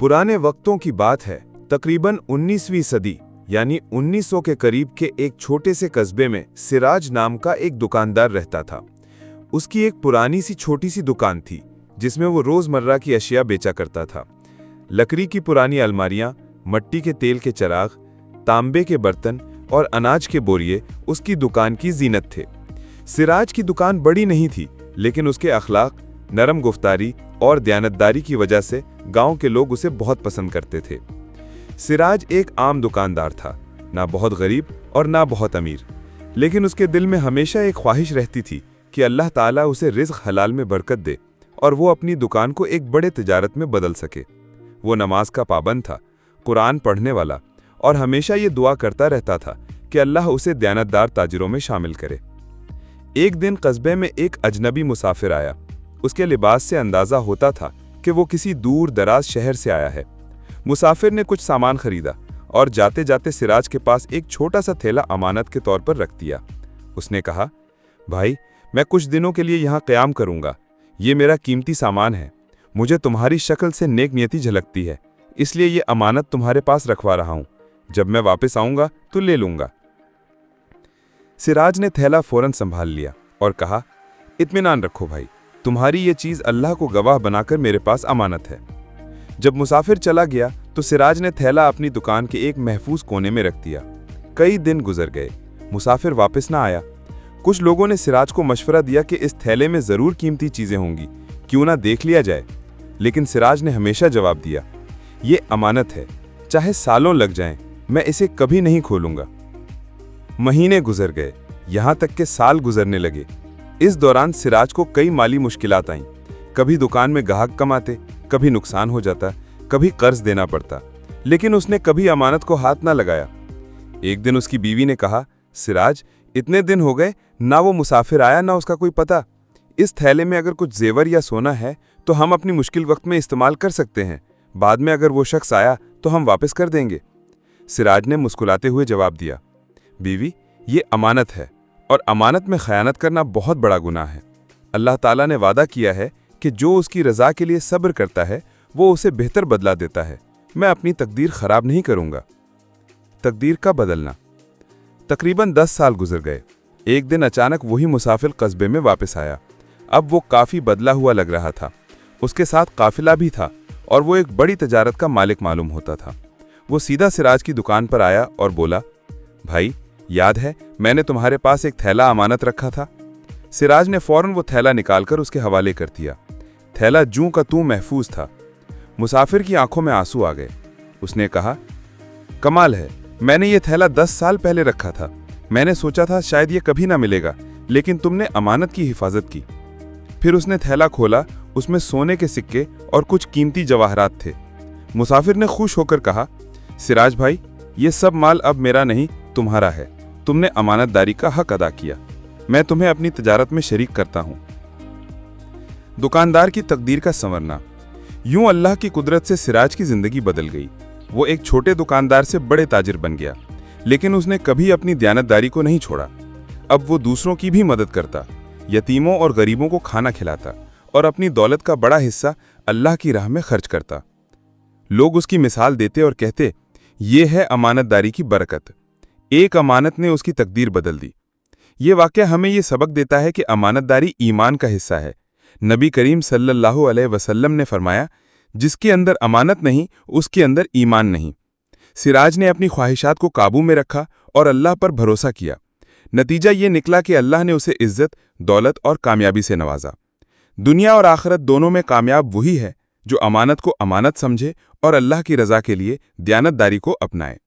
पुराने वक्तों की बात है, तकरीबन 19वीं सदी यानी 1900 के करीब के एक छोटे से कस्बे में सिराज नाम का एक दुकानदार रहता था। उसकी एक पुरानी सी छोटी सी दुकान थी जिसमें वो रोजमर्रा की अशिया बेचा करता था। लकड़ी की पुरानी अलमारियां, मट्टी के तेल के चिराग, तांबे के बर्तन और अनाज के बोरिए उसकी दुकान की जीनत थे। सिराज की दुकान बड़ी नहीं थी, लेकिन उसके अखलाक, नरम गुफ्तारी और दयानतदारी की वजह से गांव के लोग उसे बहुत पसंद करते थे। सिराज एक आम दुकानदार था, ना बहुत गरीब और ना बहुत अमीर, लेकिन उसके दिल में हमेशा एक ख्वाहिश रहती थी कि अल्लाह ताला उसे रिज़्क़ हलाल में बरकत दे और वो अपनी दुकान को एक बड़े तिजारत में बदल सके। वो नमाज का पाबंद था, कुरान पढ़ने वाला, और हमेशा ये दुआ करता रहता था कि अल्लाह उसे दयानतदार ताजिरों में शामिल करे। एक दिन कस्बे में एक अजनबी मुसाफिर आया। उसके लिबास से अंदाज़ा होता था कि वो किसी दूर दराज शहर से आया है। मुसाफिर ने कुछ सामान खरीदा और जाते जाते सिराज के पास एक छोटा सा थैला अमानत के तौर पर रख दिया। उसने कहा, भाई, मैं कुछ दिनों के लिए यहाँ क़याम करूँगा। ये मेरा कीमती सामान है। मुझे तुम्हारी शक्ल से नेक नियति झलकती है, इसलिए ये अमानत तुम्हारे पास रखवा रहा हूँ। जब मैं वापस आऊँगा तो ले लूँगा। सिराज ने थैला फौरन संभाल लिया और कहा, इत्मीनान रखो भाई, तुम्हारी ये चीज़ अल्लाह को गवाह बनाकर मेरे पास अमानत है। जब मुसाफिर चला गया तो सिराज ने थैला अपनी दुकान के एक महफूज कोने में रख दिया। कई दिन गुजर गए, मुसाफिर वापस ना आया। कुछ लोगों ने सिराज को मशवरा दिया कि इस थैले में ज़रूर कीमती चीज़ें होंगी, क्यों ना देख लिया जाए। लेकिन सिराज ने हमेशा जवाब दिया, ये अमानत है, चाहे सालों लग जाएं, मैं इसे कभी नहीं खोलूंगा। महीने गुजर गए, यहाँ तक के साल गुजरने लगे। इस दौरान सिराज को कई माली मुश्किलात आईं। कभी दुकान में ग्राहक कम आते, कभी नुकसान हो जाता, कभी कर्ज देना पड़ता, लेकिन उसने कभी अमानत को हाथ ना लगाया। एक दिन उसकी बीवी ने कहा, सिराज, इतने दिन हो गए, ना वो मुसाफिर आया ना उसका कोई पता। इस थैले में अगर कुछ जेवर या सोना है तो हम अपनी मुश्किल वक्त में इस्तेमाल कर सकते हैं। बाद में अगर वो शख्स आया तो हम वापस कर देंगे। सिराज ने मुस्कुराते हुए जवाब दिया, बीवी, ये अमानत है और अमानत में खयानत करना बहुत बड़ा गुनाह है। अल्लाह ताला ने वादा किया है कि जो उसकी रज़ा के लिए सब्र करता है वो उसे बेहतर बदला देता है। मैं अपनी तकदीर ख़राब नहीं करूँगा। तकदीर का बदलना। तकरीबन 10 साल गुजर गए। एक दिन अचानक वही मुसाफिर कस्बे में वापस आया। अब वो काफ़ी बदला हुआ लग रहा था। उसके साथ काफिला भी था और वो एक बड़ी तजारत का मालिक मालूम होता था। वो सीधा सिराज की दुकान पर आया और बोला, भाई, याद है मैंने तुम्हारे पास एक थैला अमानत रखा था? सिराज ने फौरन वो थैला निकालकर उसके हवाले कर दिया। थैला जूं का तूं महफूज था। मुसाफिर की आंखों में आंसू आ गए। उसने कहा, कमाल है, मैंने ये थैला 10 साल पहले रखा था। मैंने सोचा था शायद ये कभी ना मिलेगा, लेकिन तुमने अमानत की हिफाजत की। फिर उसने थैला खोला। उसमें सोने के सिक्के और कुछ कीमती जवाहरात थे। मुसाफिर ने खुश होकर कहा, सिराज भाई, ये सब माल अब मेरा नहीं, तुम्हारा है। तुमने अमानतदारी का हक अदा किया। मैं तुम्हें अपनी तजारत में शरीक करता हूँ। दुकानदार की तकदीर का संवरना। यूं अल्लाह की कुदरत से सिराज की जिंदगी बदल गई। वो एक छोटे दुकानदार से बड़े ताजिर बन गया, लेकिन उसने कभी अपनी दयानतदारी को नहीं छोड़ा। अब वो दूसरों की भी मदद करता, यतीमों और गरीबों को खाना खिलाता और अपनी दौलत का बड़ा हिस्सा अल्लाह की राह में खर्च करता। लोग उसकी मिसाल देते और कहते, ये है अमानतदारी की बरकत। एक अमानत ने उसकी तकदीर बदल दी। ये वाक़या हमें ये सबक देता है कि अमानतदारी ईमान का हिस्सा है। नबी करीम सल्लल्लाहु अलैहि वसल्लम ने फरमाया, जिसके अंदर अमानत नहीं उसके अंदर ईमान नहीं। सिराज ने अपनी ख्वाहिशात को काबू में रखा और अल्लाह पर भरोसा किया। नतीजा ये निकला कि अल्लाह ने उसे इज्जत, दौलत और कामयाबी से नवाजा। दुनिया और आखिरत दोनों में कामयाब वही है जो अमानत को अमानत समझे और अल्लाह की रज़ा के लिए दयानतदारी को अपनाए।